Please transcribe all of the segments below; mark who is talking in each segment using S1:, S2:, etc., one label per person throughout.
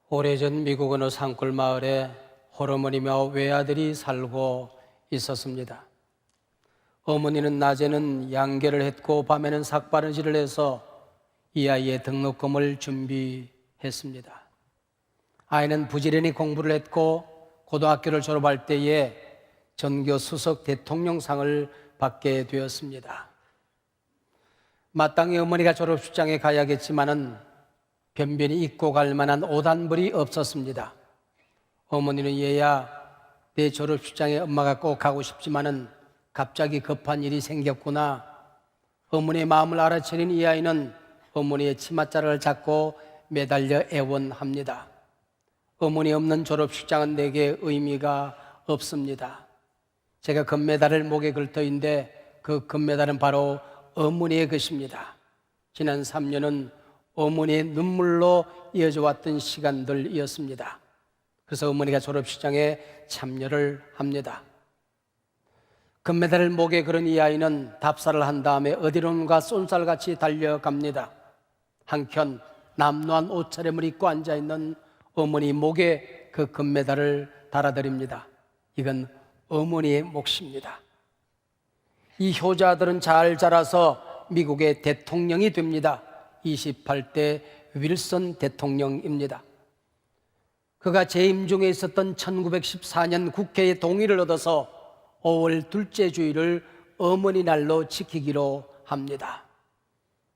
S1: 오래전 미국 어느 산골 마을에 홀어머니며 외아들이 살고 있었습니다. 어머니는 낮에는 양계를 했고 밤에는 삭바느질을 해서 이 아이의 등록금을 준비했습니다. 아이는 부지런히 공부를 했고 고등학교를 졸업할 때에 전교 수석 대통령상을 받게 되었습니다. 마땅히 어머니가 졸업식장에 가야겠지만은 변변히 입고 갈 만한 옷 한 벌이 없었습니다. 어머니는 얘야, 내 졸업식장에 엄마가 꼭 가고 싶지만은 갑자기 급한 일이 생겼구나. 어머니의 마음을 알아차린 이 아이는 어머니의 치맛자락을 잡고 매달려 애원합니다. 어머니 없는 졸업식장은 내게 의미가 없습니다. 제가 금메달을 목에 걸 터인데 그 금메달은 바로 어머니의 것입니다. 지난 3년은 어머니의 눈물로 이어져 왔던 시간들이었습니다. 그래서 어머니가 졸업식장에 참여를 합니다. 금메달을 목에 걸은 이 아이는 답사를 한 다음에 어디론가 쏜살같이 달려갑니다. 한켠 남루한 옷차림을 입고 앉아있는 어머니 목에 그 금메달을 달아드립니다. 이건 어머니의 몫입니다. 이 효자들은 잘 자라서 미국의 대통령이 됩니다. 28대 윌슨 대통령입니다. 그가 재임 중에 있었던 1914년 국회의 동의를 얻어서 5월 둘째 주일을 어머니 날로 지키기로 합니다.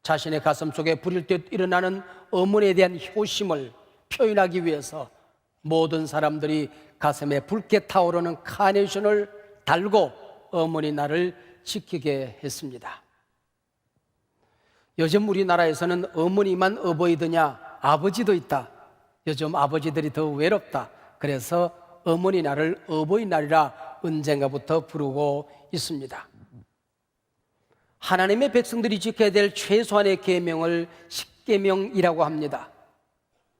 S1: 자신의 가슴 속에 불일 듯 일어나는 어머니에 대한 효심을 표현하기 위해서 모든 사람들이 가슴에 붉게 타오르는 카네이션을 달고 어머니 날을 지키게 했습니다. 요즘 우리나라에서는 어머니만 어버이드냐, 아버지도 있다. 요즘 아버지들이 더 외롭다. 그래서 어머니 날을 어버이날이라 언젠가부터 부르고 있습니다. 하나님의 백성들이 지켜야 될 최소한의 계명을 십계명이라고 합니다.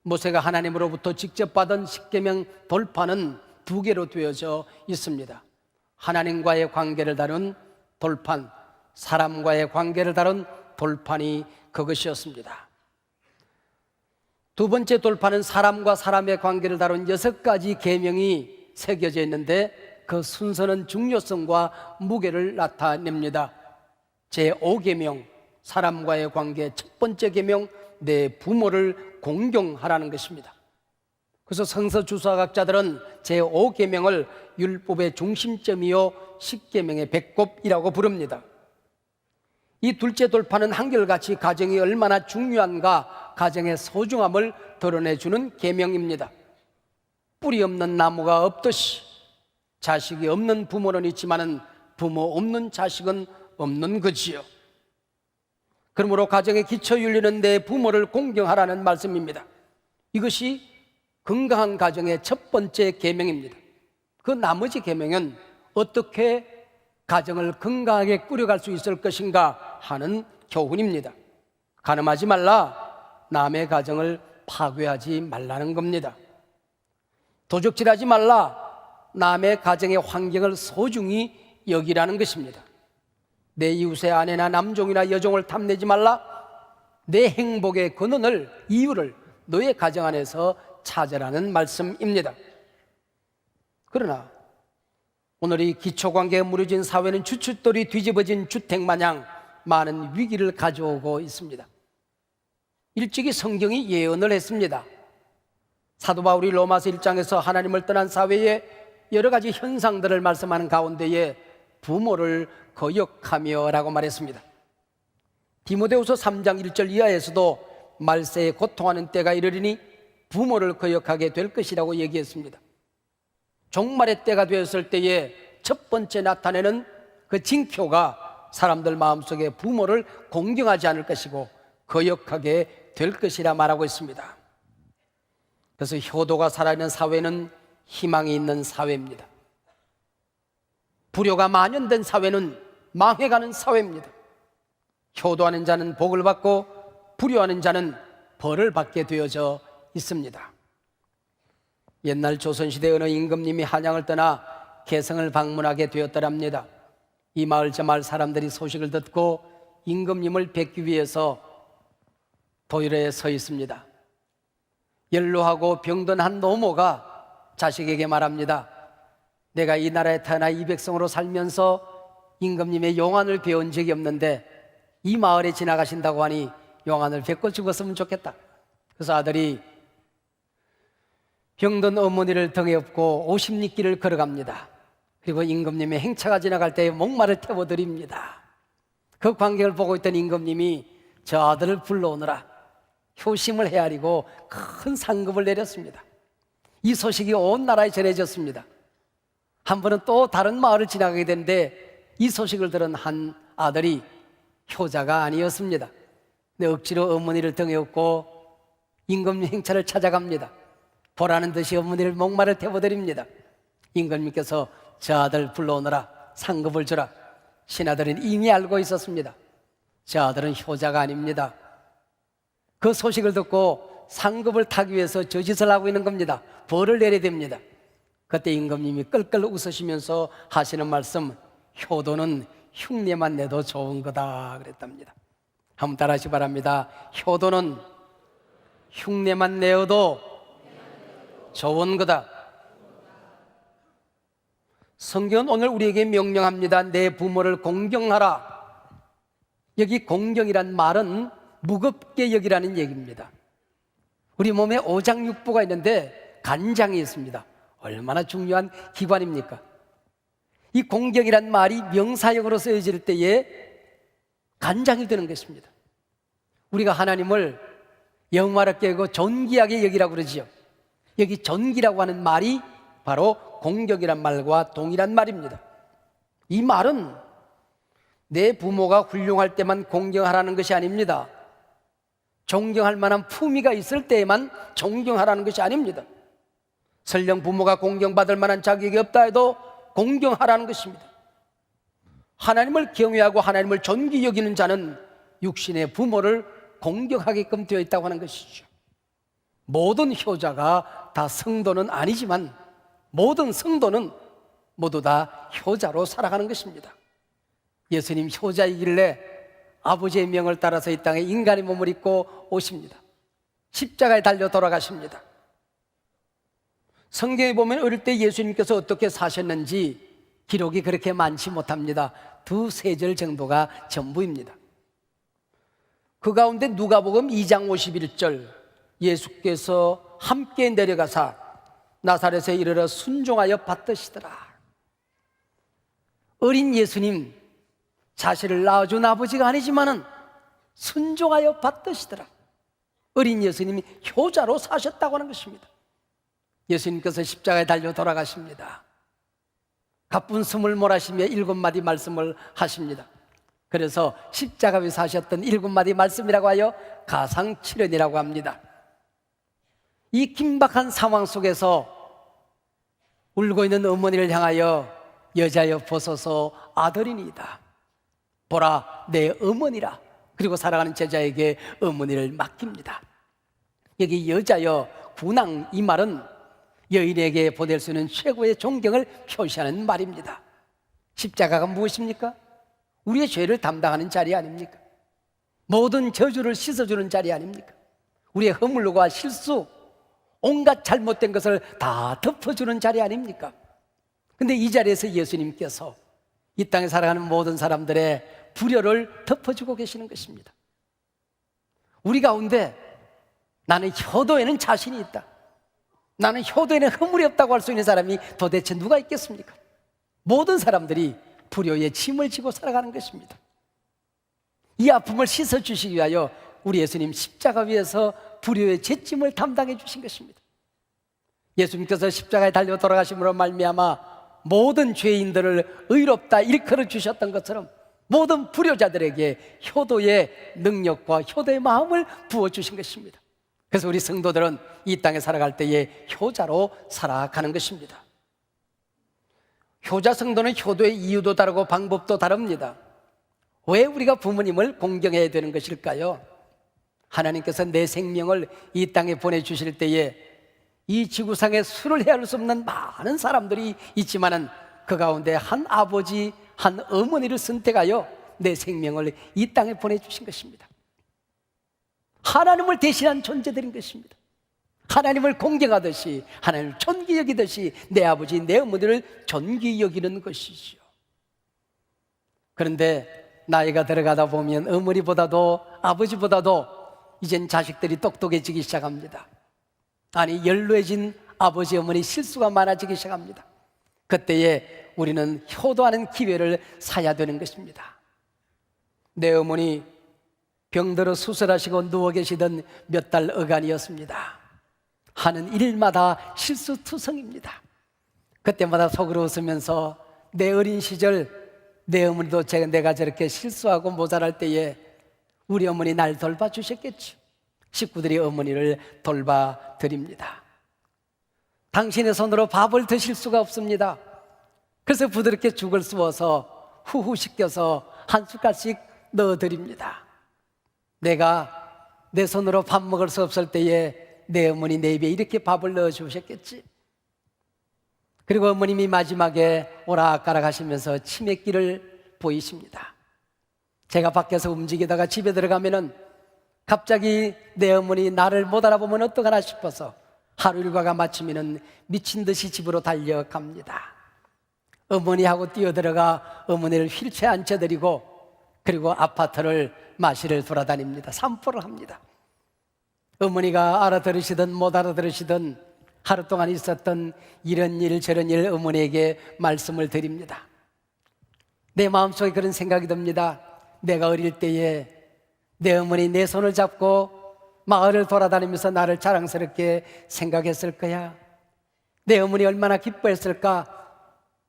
S1: 모세가 하나님으로부터 직접 받은 십계명 돌판은 두 개로 되어져 있습니다. 하나님과의 관계를 다룬 돌판, 사람과의 관계를 다룬 돌판이 그것이었습니다. 두 번째 돌판은 사람과 사람의 관계를 다룬 6가지 계명이 새겨져 있는데 그 순서는 중요성과 무게를 나타냅니다. 제5계명, 사람과의 관계 첫 번째 계명, 내 부모를 공경하라는 것입니다. 그래서 성서주석학자들은 제5계명을 율법의 중심점이요 10계명의 배꼽이라고 부릅니다. 이 둘째 돌파는 한결같이 가정이 얼마나 중요한가, 가정의 소중함을 드러내주는 계명입니다. 뿌리 없는 나무가 없듯이 자식이 없는 부모는 있지만은 부모 없는 자식은 없는 거지요. 그러므로 가정의 기초 윤리는 내 부모를 공경하라는 말씀입니다. 이것이 건강한 가정의 첫 번째 계명입니다. 그 나머지 계명은 어떻게 가정을 건강하게 꾸려갈 수 있을 것인가 하는 교훈입니다. 간음하지 말라, 남의 가정을 파괴하지 말라는 겁니다. 도적질하지 말라, 남의 가정의 환경을 소중히 여기라는 것입니다. 내 이웃의 아내나 남종이나 여종을 탐내지 말라, 내 행복의 근원을, 이유를 너의 가정 안에서 찾으라는 말씀입니다. 그러나 오늘 이 기초관계가 무너진 사회는 주춧돌이 뒤집어진 주택 마냥 많은 위기를 가져오고 있습니다. 일찍이 성경이 예언을 했습니다. 사도 바울이 로마서 1장에서 하나님을 떠난 사회의 여러 가지 현상들을 말씀하는 가운데에 부모를 거역하며 라고 말했습니다. 디모데후서 3장 1절 이하에서도 말세에 고통하는 때가 이르리니 부모를 거역하게 될 것이라고 얘기했습니다. 종말의 때가 되었을 때에 첫 번째 나타내는 그 징표가 사람들 마음속에 부모를 공경하지 않을 것이고 거역하게 될 것이라 말하고 있습니다. 그래서 효도가 살아있는 사회는 희망이 있는 사회입니다. 불효가 만연된 사회는 망해가는 사회입니다. 효도하는 자는 복을 받고 불효하는 자는 벌을 받게 되어져 있습니다. 옛날 조선시대 어느 임금님이 한양을 떠나 개성을 방문하게 되었더랍니다. 이 마을 저 마을 사람들이 소식을 듣고 임금님을 뵙기 위해서 도일에 서 있습니다. 연로하고 병든 한 노모가 자식에게 말합니다. 내가 이 나라에 태어나 이 백성으로 살면서 임금님의 용안을 배운 적이 없는데 이 마을에 지나가신다고 하니 용안을 뵙고 죽었으면 좋겠다. 그래서 아들이 병든 어머니를 등에 업고 50리길을 걸어갑니다. 그리고 임금님의 행차가 지나갈 때 목마를 태워드립니다. 그 광경을 보고 있던 임금님이 저 아들을 불러오느라 효심을 헤아리고 큰 상급을 내렸습니다. 이 소식이 온 나라에 전해졌습니다. 한 번은 또 다른 마을을 지나가게 되는데 이 소식을 들은 한 아들이 효자가 아니었습니다. 근데 억지로 어머니를 등에 업고 임금님 행차를 찾아갑니다. 보라는 듯이 어머니를 목마를 태워드립니다. 임금님께서 저 아들 불러오느라 상급을 주라. 신하들은 이미 알고 있었습니다. 저 아들은 효자가 아닙니다. 그 소식을 듣고 상급을 타기 위해서 저짓을 하고 있는 겁니다. 벌을 내려야 됩니다. 그때 임금님이 끌끌 웃으시면서 하시는 말씀, 효도는 흉내만 내도 좋은 거다 그랬답니다. 한번 따라하시 바랍니다. 효도는 흉내만 내어도 좋은 거다. 성경은 오늘 우리에게 명령합니다. 내 부모를 공경하라. 여기 공경이란 말은 무겁게 여기라는 얘기입니다. 우리 몸에 오장육부가 있는데 간장이 있습니다. 얼마나 중요한 기관입니까? 이 공경이란 말이 명사역으로 쓰여질 때에 간장이 되는 것입니다. 우리가 하나님을 영화롭게 여기고 존귀하게 여기라고 그러지요. 여기 존귀라고 하는 말이 바로 공경이란 말과 동일한 말입니다. 이 말은 내 부모가 훌륭할 때만 공경하라는 것이 아닙니다. 존경할 만한 품위가 있을 때에만 존경하라는 것이 아닙니다. 설령 부모가 공경받을 만한 자격이 없다 해도 공경하라는 것입니다. 하나님을 경외하고 하나님을 존귀 여기는 자는 육신의 부모를 공경하게끔 되어 있다고 하는 것이죠. 모든 효자가 다 성도는 아니지만 모든 성도는 모두 다 효자로 살아가는 것입니다. 예수님 효자이길래 아버지의 명을 따라서 이 땅에 인간의 몸을 입고 오십니다. 십자가에 달려 돌아가십니다. 성경에 보면 어릴 때 예수님께서 어떻게 사셨는지 기록이 그렇게 많지 못합니다. 2-3절 정도가 전부입니다. 그 가운데 누가복음 2장 51절, 예수께서 함께 내려가사 나사렛에 이르러 순종하여 받드시더라. 어린 예수님, 자신을 낳아준 아버지가 아니지만은 순종하여 받드시더라. 어린 예수님이 효자로 사셨다고 하는 것입니다. 예수님께서 십자가에 달려 돌아가십니다. 가쁜 숨을 몰아쉬며 7마디 말씀을 하십니다. 그래서 십자가 위에서 하셨던 7마디 말씀이라고 하여 가상칠언이라고 합니다. 이 긴박한 상황 속에서 울고 있는 어머니를 향하여 여자여 보소서 아들이니이다. 보라 내 어머니라. 그리고 사랑하는 제자에게 어머니를 맡깁니다. 여기 여자여 군왕, 이 말은 여인에게 보낼 수 있는 최고의 존경을 표시하는 말입니다. 십자가가 무엇입니까? 우리의 죄를 담당하는 자리 아닙니까? 모든 저주를 씻어주는 자리 아닙니까? 우리의 허물과 실수, 온갖 잘못된 것을 다 덮어주는 자리 아닙니까? 근데 이 자리에서 예수님께서 이 땅에 살아가는 모든 사람들의 불효를 덮어주고 계시는 것입니다. 우리 가운데 나는 효도에는 자신이 있다, 나는 효도에는 허물이 없다고 할 수 있는 사람이 도대체 누가 있겠습니까? 모든 사람들이 불효의 짐을 지고 살아가는 것입니다. 이 아픔을 씻어주시기 위하여 우리 예수님 십자가 위에서 불효의 죄짐을 담당해 주신 것입니다. 예수님께서 십자가에 달려 돌아가심으로 말미암아 모든 죄인들을 의롭다 일컬어 주셨던 것처럼 모든 불효자들에게 효도의 능력과 효도의 마음을 부어주신 것입니다. 그래서 우리 성도들은 이 땅에 살아갈 때에 효자로 살아가는 것입니다. 효자 성도는 효도의 이유도 다르고 방법도 다릅니다. 왜 우리가 부모님을 공경해야 되는 것일까요? 하나님께서 내 생명을 이 땅에 보내주실 때에 이 지구상에 수를 헤아릴 수 없는 많은 사람들이 있지만은 그 가운데 한 아버지, 한 어머니를 선택하여 내 생명을 이 땅에 보내주신 것입니다. 하나님을 대신한 존재들인 것입니다. 하나님을 공경하듯이, 하나님을 존귀 여기듯이 내 아버지, 내 어머니를 존귀 여기는 것이죠. 그런데 나이가 들어가다 보면 어머니보다도 아버지보다도 이젠 자식들이 똑똑해지기 시작합니다. 아니, 연로해진 아버지, 어머니 실수가 많아지기 시작합니다. 그때에 우리는 효도하는 기회를 사야 되는 것입니다. 내 어머니 병들어 수술하시고 누워 계시던 몇 달 어간이었습니다. 하는 일마다 실수투성입니다. 그때마다 속으로 웃으면서 내 어린 시절 내 어머니도 내가 저렇게 실수하고 모자랄 때에 우리 어머니 날 돌봐주셨겠죠. 식구들이 어머니를 돌봐드립니다. 당신의 손으로 밥을 드실 수가 없습니다. 그래서 부드럽게 죽을 쑤어서 후후 식혀서 한 숟갈씩 넣어드립니다. 내가 내 손으로 밥 먹을 수 없을 때에 내 어머니 내 입에 이렇게 밥을 넣어주셨겠지. 그리고 어머님이 마지막에 오락가락 하시면서 치맥기를 보이십니다. 제가 밖에서 움직이다가 집에 들어가면은 갑자기 내 어머니 나를 못 알아보면 어떡하나 싶어서 하루 일과가 마치면은 미친 듯이 집으로 달려갑니다. 어머니하고 뛰어들어가 어머니를 휠체어에 앉혀드리고 그리고 아파트를 마실을 돌아다닙니다. 산보를 합니다. 어머니가 알아들으시든 못 알아들으시든 하루 동안 있었던 이런 일 저런 일 어머니에게 말씀을 드립니다. 내 마음속에 그런 생각이 듭니다. 내가 어릴 때에 내 어머니 내 손을 잡고 마을을 돌아다니면서 나를 자랑스럽게 생각했을 거야. 내 어머니 얼마나 기뻐했을까.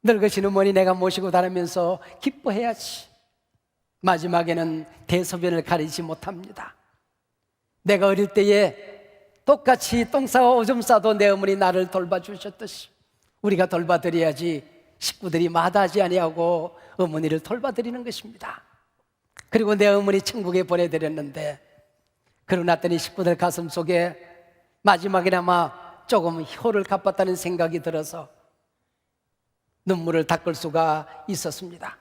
S1: 늙으신 어머니 내가 모시고 다니면서 기뻐해야지. 마지막에는 대소변을 가리지 못합니다. 내가 어릴 때에 똑같이 똥 싸고 오줌 싸도 내 어머니 나를 돌봐주셨듯이 우리가 돌봐드려야지 식구들이 마다하지 아니하고 어머니를 돌봐드리는 것입니다. 그리고 내 어머니 천국에 보내드렸는데 그러고 났더니 식구들 가슴 속에 마지막에나마 조금 효를 갚았다는 생각이 들어서 눈물을 닦을 수가 있었습니다.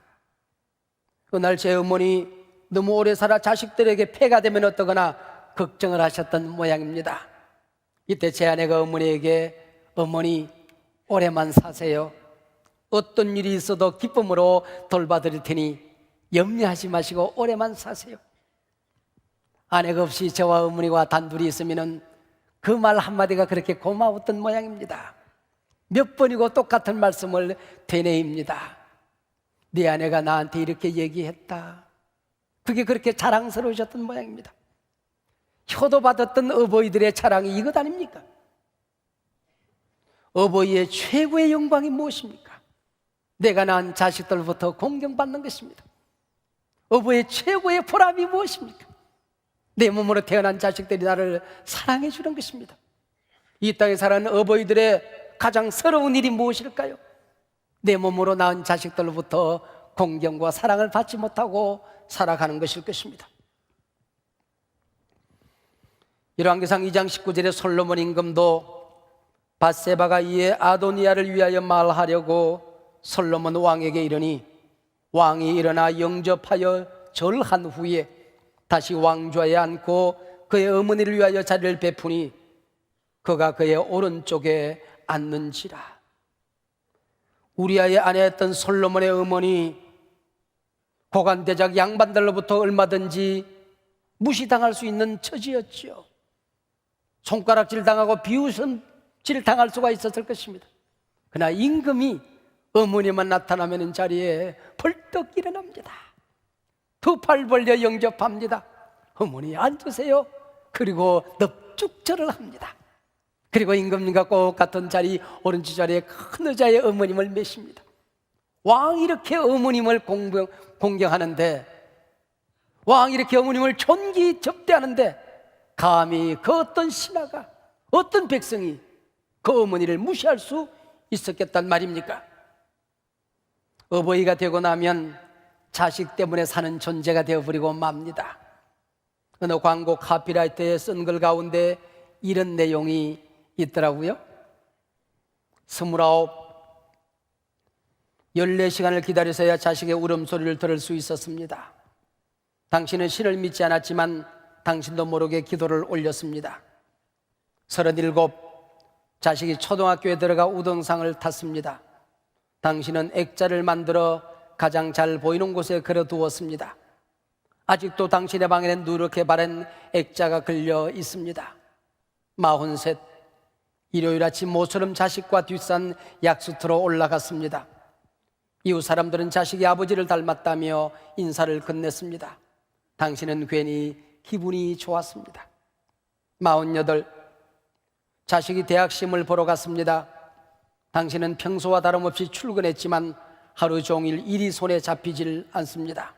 S1: 그날 제 어머니 너무 오래 살아 자식들에게 폐가 되면 어떠거나 걱정을 하셨던 모양입니다. 이때 제 아내가 어머니에게 어머니 오래만 사세요. 어떤 일이 있어도 기쁨으로 돌봐드릴 테니 염려하지 마시고 오래만 사세요. 아내가 없이 저와 어머니와 단둘이 있으면 그 말 한마디가 그렇게 고마웠던 모양입니다. 몇 번이고 똑같은 말씀을 되뇌입니다. 네 아내가 나한테 이렇게 얘기했다. 그게 그렇게 자랑스러우셨던 모양입니다. 효도받았던 어버이들의 자랑이 이것 아닙니까? 어버이의 최고의 영광이 무엇입니까? 내가 낳은 자식들부터 공경받는 것입니다. 어버이의 최고의 보람이 무엇입니까? 내 몸으로 태어난 자식들이 나를 사랑해 주는 것입니다. 이 땅에 사는 어버이들의 가장 서러운 일이 무엇일까요? 내 몸으로 낳은 자식들로부터 공경과 사랑을 받지 못하고 살아가는 것일 것입니다. 열왕기상 2장 19절에 솔로몬 임금도 밧세바가 이에 아도니아를 위하여 말하려고 솔로몬 왕에게 이르니 왕이 일어나 영접하여 절한 후에 다시 왕좌에 앉고 그의 어머니를 위하여 자리를 베푸니 그가 그의 오른쪽에 앉는지라. 우리아의 아내였던 솔로몬의 어머니 고관대작 양반들로부터 얼마든지 무시당할 수 있는 처지였죠. 손가락질 당하고 비웃음질 당할 수가 있었을 것입니다. 그러나 임금이 어머니만 나타나면 자리에 벌떡 일어납니다. 두 팔 벌려 영접합니다. 어머니 앉으세요. 그리고 넙죽절을 합니다. 그리고 임금님과 꼭 같은 자리 오른쪽 자리에 큰 의자에 어머님을 메십니다. 왕이 이렇게 어머님을 공경하는데, 왕이 이렇게 어머님을 존귀 접대하는데 감히 그 어떤 신하가, 어떤 백성이 그 어머니를 무시할 수 있었겠단 말입니까? 어버이가 되고 나면 자식 때문에 사는 존재가 되어버리고 맙니다. 어느 광고 카피라이트에 쓴 글 가운데 이런 내용이 있더라고요. 29, 14시간을 기다려서야 자식의 울음소리를 들을 수 있었습니다. 당신은 신을 믿지 않았지만 당신도 모르게 기도를 올렸습니다. 37, 자식이 초등학교에 들어가 우등상을 탔습니다. 당신은 액자를 만들어 가장 잘 보이는 곳에 걸어두었습니다. 아직도 당신의 방에는 누렇게 바른 액자가 걸려 있습니다. 43, 일요일 아침 모처럼 자식과 뒷산 약수터로 올라갔습니다. 이웃 사람들은 자식이 아버지를 닮았다며 인사를 건넸습니다. 당신은 괜히 기분이 좋았습니다. 48, 자식이 대학 시험을 보러 갔습니다. 당신은 평소와 다름없이 출근했지만 하루 종일 일이 손에 잡히질 않습니다.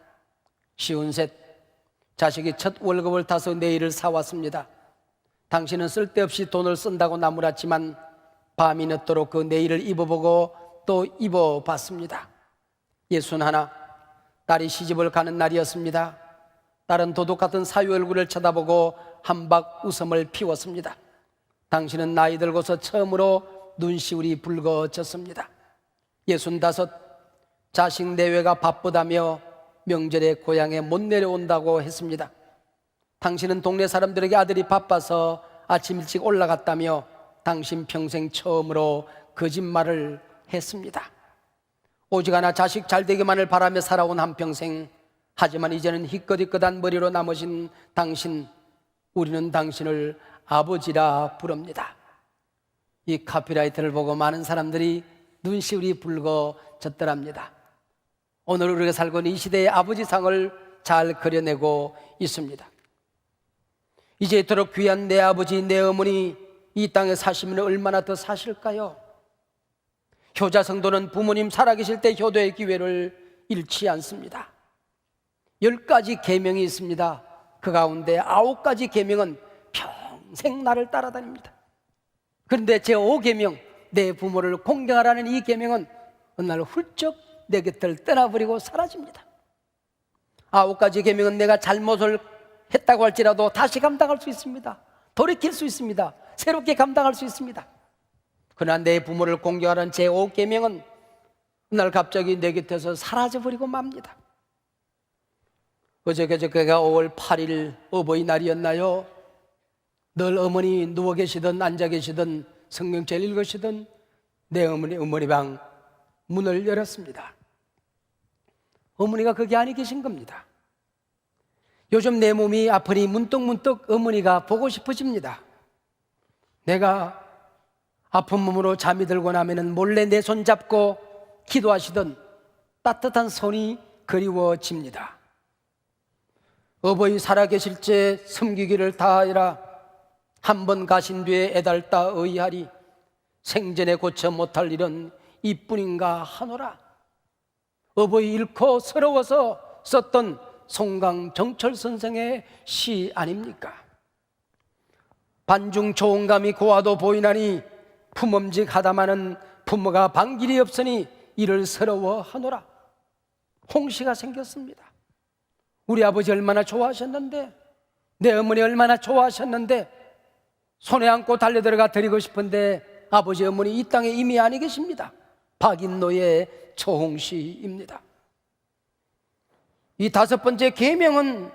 S1: 53, 자식이 첫 월급을 타서 네일을 사왔습니다. 당신은 쓸데없이 돈을 쓴다고 나무랐지만 밤이 늦도록 그 네일을 입어보고 또 입어봤습니다. 61, 딸이 시집을 가는 날이었습니다. 딸은 도둑 같은 사위 얼굴을 쳐다보고 한박 웃음을 피웠습니다. 당신은 나이 들고서 처음으로 눈시울이 붉어졌습니다. 65, 자식 내외가 바쁘다며 명절에 고향에 못 내려온다고 했습니다. 당신은 동네 사람들에게 아들이 바빠서 아침 일찍 올라갔다며 당신 평생 처음으로 거짓말을 했습니다. 오직 하나 자식 잘 되기만을 바라며 살아온 한평생, 하지만 이제는 희끗희끗한 머리로 남으신 당신, 우리는 당신을 아버지라 부릅니다. 이 카피라이트를 보고 많은 사람들이 눈시울이 붉어졌더랍니다. 오늘 우리가 살고 있는 이 시대의 아버지상을 잘 그려내고 있습니다. 이제 이토록 귀한 내 아버지, 내 어머니 이 땅에 사시면 얼마나 더 사실까요? 효자 성도는 부모님 살아계실 때 효도의 기회를 잃지 않습니다. 10가지 계명이 있습니다. 그 가운데 9가지 계명은 평생 나를 따라다닙니다. 그런데 제5계명, 내 부모를 공경하라는 이 계명은 어느 날 훌쩍 내 곁을 떠나버리고 사라집니다. 9가지 계명은 내가 잘못을 했다고 할지라도 다시 감당할 수 있습니다. 돌이킬 수 있습니다. 새롭게 감당할 수 있습니다. 그러나 내 부모를 공경하는 제5계명은 어느 날 갑자기 내 곁에서 사라져버리고 맙니다. 그저께가 5월 8일 어버이날이었나요? 늘 어머니 누워 계시든 앉아 계시든 성경책 읽으시든 내 어머니 방 문을 열었습니다. 어머니가 거기 안에 계신 겁니다. 요즘 내 몸이 아프니 문득문득 어머니가 보고 싶어집니다. 내가 아픈 몸으로 잠이 들고 나면 몰래 내 손 잡고 기도하시던 따뜻한 손이 그리워집니다. 어버이 살아계실 때 섬기기를 다하여라. 한 번 가신 뒤에 애달다 의하리. 생전에 고쳐 못할 일은 이뿐인가 하노라. 어버이 잃고 서러워서 썼던 송강정철 선생의 시 아닙니까? 반중 좋은감이 고와도 보이나니 품엄직 하다마는 부모가 방길이 없으니 이를 서러워하노라. 홍시가 생겼습니다. 우리 아버지 얼마나 좋아하셨는데, 내 어머니 얼마나 좋아하셨는데, 손에 안고 달려들어가 드리고 싶은데 아버지 어머니 이 땅에 이미 아니 계십니다. 박인노의 초홍시입니다. 이 5번째 계명은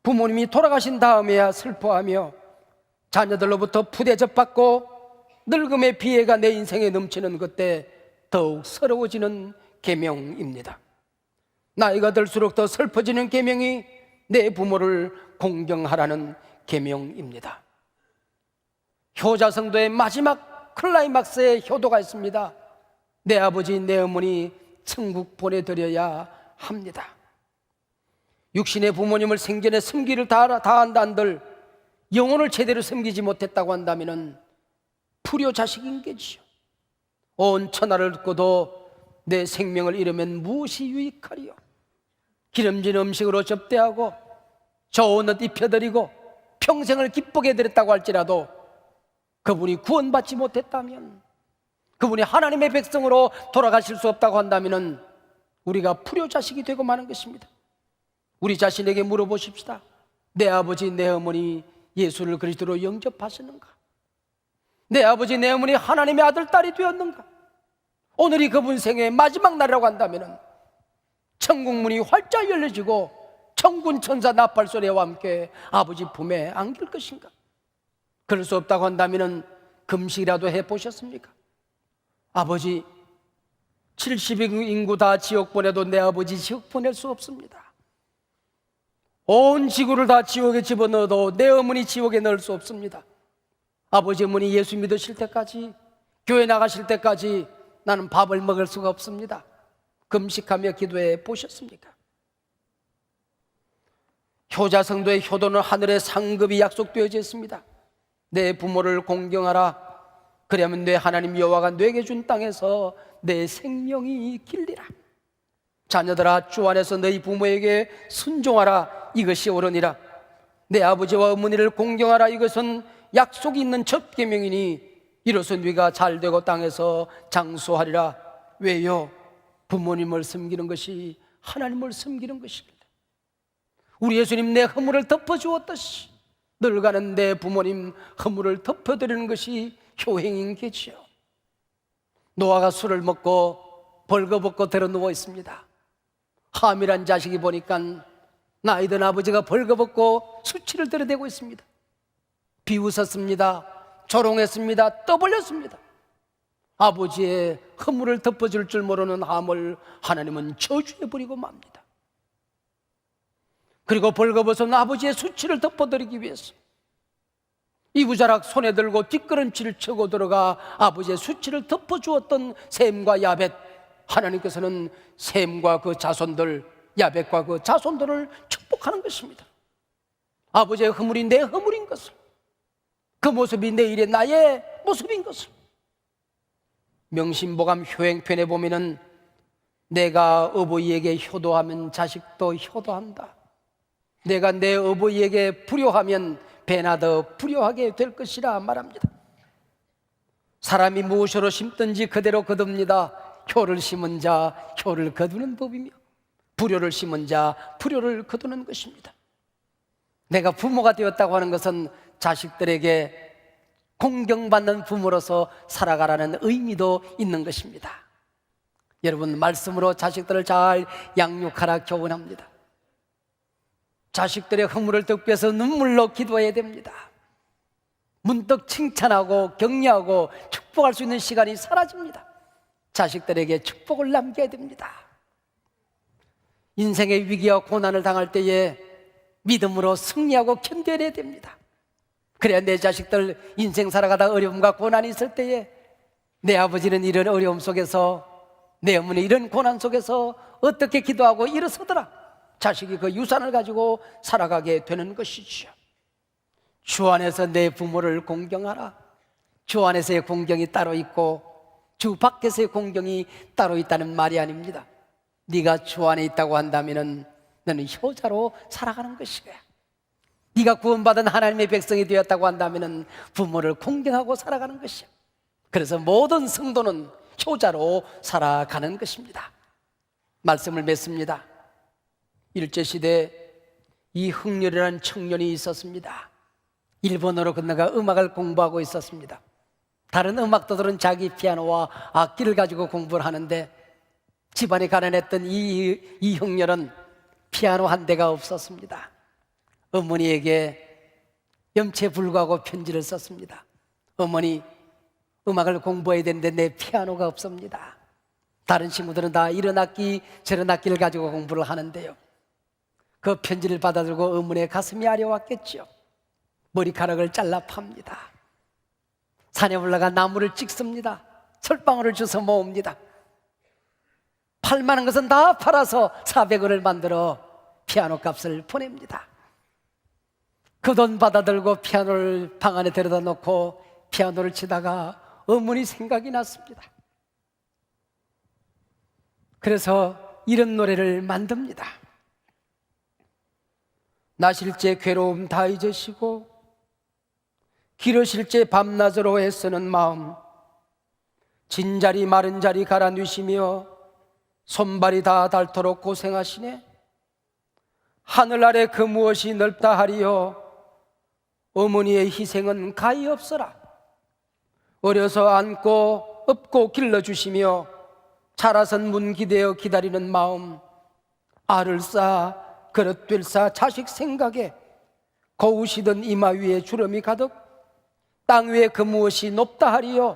S1: 부모님이 돌아가신 다음에야 슬퍼하며 자녀들로부터 푸대접받고 늙음의 피해가 내 인생에 넘치는 그때 더욱 서러워지는 계명입니다. 나이가 들수록 더 슬퍼지는 계명이 내 부모를 공경하라는 계명입니다. 효자 성도의 마지막 클라이막스의 효도가 있습니다. 내 아버지, 내 어머니 천국 보내드려야 합니다. 육신의 부모님을 생전에 섬기를 다한다 한들 영혼을 제대로 섬기지 못했다고 한다면 불효자식인 게지요. 온 천하를 듣고도 내 생명을 잃으면 무엇이 유익하리요? 기름진 음식으로 접대하고 좋은 옷 입혀드리고 평생을 기쁘게 해드렸다고 할지라도 그분이 구원받지 못했다면, 그분이 하나님의 백성으로 돌아가실 수 없다고 한다면 우리가 불효자식이 되고 마는 것입니다. 우리 자신에게 물어보십시다. 내 아버지, 내 어머니 예수를 그리스도로 영접하셨는가? 내 아버지, 내 어머니 하나님의 아들, 딸이 되었는가? 오늘이 그분 생애의 마지막 날이라고 한다면 천국문이 활짝 열려지고 천군 천사 나팔 소리와 함께 아버지 품에 안길 것인가? 그럴 수 없다고 한다면 금식이라도 해보셨습니까? 아버지, 70인구 다 지옥 보내도 내 아버지 지옥 보낼 수 없습니다. 온 지구를 다 지옥에 집어넣어도 내 어머니 지옥에 넣을 수 없습니다. 아버지, 어머니 예수 믿으실 때까지, 교회 나가실 때까지 나는 밥을 먹을 수가 없습니다. 금식하며 기도해 보셨습니까? 효자성도의 효도는 하늘의 상급이 약속되어져 있습니다. 내 부모를 공경하라. 그러면 내 하나님 여호와가 내게 준 땅에서 내 생명이 길리라. 자녀들아, 주 안에서 너희 부모에게 순종하라. 이것이 옳으니라. 내 아버지와 어머니를 공경하라. 이것은 약속이 있는 첫 계명이니 이로써 네가 잘되고 땅에서 장수하리라. 왜요? 부모님을 섬기는 것이 하나님을 섬기는 것입니다. 우리 예수님 내 허물을 덮어주었듯이 늙어가는 내 부모님 허물을 덮어드리는 것이 효행인 게지요. 노아가 술을 먹고 벌거벗고 들어 누워 있습니다. 함이란 자식이 보니까 나이든 아버지가 벌거벗고 수치를 들여대고 있습니다. 비웃었습니다. 조롱했습니다. 떠벌렸습니다. 아버지의 허물을 덮어줄 줄 모르는 함을 하나님은 저주해버리고 맙니다. 그리고 벌거벗은 아버지의 수치를 덮어드리기 위해서 이부자락 손에 들고 뒷걸음질을 치고 들어가 아버지의 수치를 덮어주었던 셈과 야벳, 하나님께서는 셈과 그 자손들, 야벳과 그 자손들을 축복하는 것입니다. 아버지의 허물이 내 허물인 것을, 그 모습이 내일의 나의 모습인 것을. 명심보감 효행편에 보면은 내가 어버이에게 효도하면 자식도 효도한다. 내가 내 어버이에게 불효하면 배나 더 불효하게 될 것이라 말합니다. 사람이 무엇으로 심든지 그대로 거둡니다. 효를 심은 자 효를 거두는 법이며 불효를 심은 자 불효를 거두는 것입니다. 내가 부모가 되었다고 하는 것은 자식들에게 공경받는 부모로서 살아가라는 의미도 있는 것입니다. 여러분, 말씀으로 자식들을 잘 양육하라 교훈합니다. 자식들의 허물을 덮기 위해서 눈물로 기도해야 됩니다. 문득 칭찬하고 격려하고 축복할 수 있는 시간이 사라집니다. 자식들에게 축복을 남겨야 됩니다. 인생의 위기와 고난을 당할 때에 믿음으로 승리하고 견뎌내야 됩니다. 그래야 내 자식들 인생 살아가다 어려움과 고난이 있을 때에 내 아버지는 이런 어려움 속에서, 내 어머니 이런 고난 속에서 어떻게 기도하고 일어서더라, 자식이 그 유산을 가지고 살아가게 되는 것이죠. 주 안에서 내 부모를 공경하라. 주 안에서의 공경이 따로 있고 주 밖에서의 공경이 따로 있다는 말이 아닙니다. 네가 주 안에 있다고 한다면 너는 효자로 살아가는 것이야. 네가 구원받은 하나님의 백성이 되었다고 한다면 부모를 공경하고 살아가는 것이야. 그래서 모든 성도는 효자로 살아가는 것입니다. 말씀을 맺습니다. 일제시대 이흥렬이라는 청년이 있었습니다. 일본으로 건너가 음악을 공부하고 있었습니다. 다른 음악도들은 자기 피아노와 악기를 가지고 공부를 하는데 집안이 가난했던 이흥렬은 피아노 한 대가 없었습니다. 어머니에게 염체불구하고 편지를 썼습니다. 어머니, 음악을 공부해야 되는데 내 피아노가 없습니다. 다른 친구들은 다 이런 악기 저런 악기를 가지고 공부를 하는데요. 그 편지를 받아들고 어머니의 가슴이 아려왔겠죠. 머리카락을 잘라 팝니다. 산에 올라가 나무를 찍습니다. 철방울을 주워 모읍니다. 팔만한 것은 다 팔아서 400원을 만들어 피아노 값을 보냅니다. 그 돈 받아들고 피아노를 방 안에 데려다 놓고 피아노를 치다가 어머니 생각이 났습니다. 그래서 이런 노래를 만듭니다. 나실제 괴로움 다 잊으시고 기르실제 밤낮으로 애쓰는 마음, 진자리 마른 자리 갈아 누시며 손발이 다 닳도록 고생하시네. 하늘 아래 그 무엇이 넓다 하리요. 어머니의 희생은 가히 없어라. 어려서 안고 업고 길러주시며 자라선 문 기대어 기다리는 마음, 알을 쌓아 그릇 될싸 자식 생각에 거우시던 이마 위에 주름이 가득 땅 위에 그 무엇이 높다 하리요.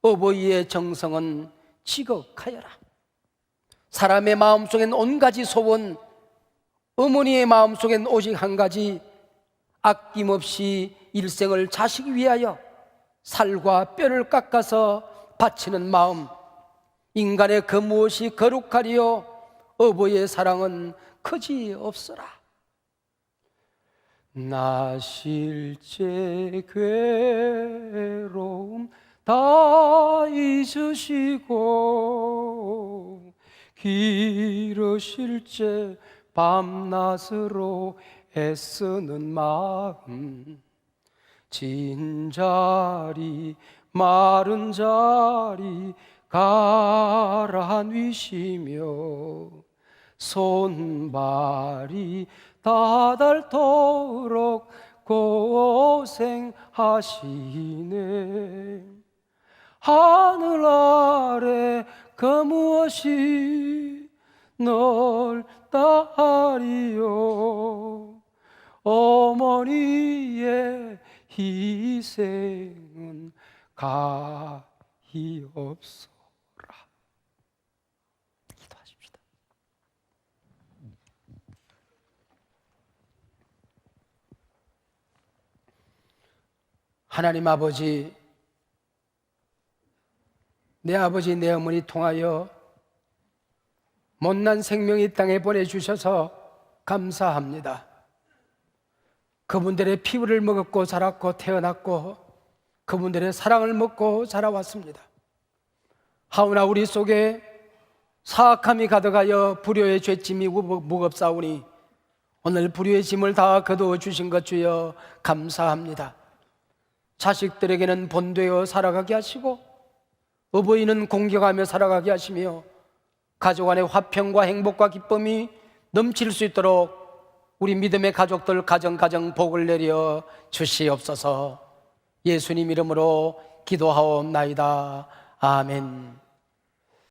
S1: 어버이의 정성은 지극하여라. 사람의 마음속엔 온 가지 소원, 어머니의 마음속엔 오직 한 가지, 아낌없이 일생을 자식 위하여 살과 뼈를 깎아서 바치는 마음. 인간의 그 무엇이 거룩하리요. 어버이의 사랑은 크지 없어라. 나 실제 괴로움 다 잊으시고 길으실제 밤낮으로 애쓰는 마음. 진자리 마른 자리 가라앉으시며 손발이 다닳도록 고생하시네. 하늘 아래 그 무엇이 넓다 하리요. 어머니의 희생은 가히 없어라. 기도하십시다. 하나님 아버지, 내 아버지 내 어머니 통하여 못난 생명 이 땅에 보내주셔서 감사합니다. 그분들의 피부를 먹었고 자랐고 태어났고 그분들의 사랑을 먹고 자라왔습니다. 하오나 우리 속에 사악함이 가득하여 불효의 죄짐이 무겁사오니 오늘 불효의 짐을 다 거두어 주신 것 주여 감사합니다. 자식들에게는 본되어 살아가게 하시고 어버이는 공경하며 살아가게 하시며 가족 안에 화평과 행복과 기쁨이 넘칠 수 있도록 우리 믿음의 가족들 가정 복을 내려 주시옵소서. 예수님 이름으로 기도하옵나이다. 아멘.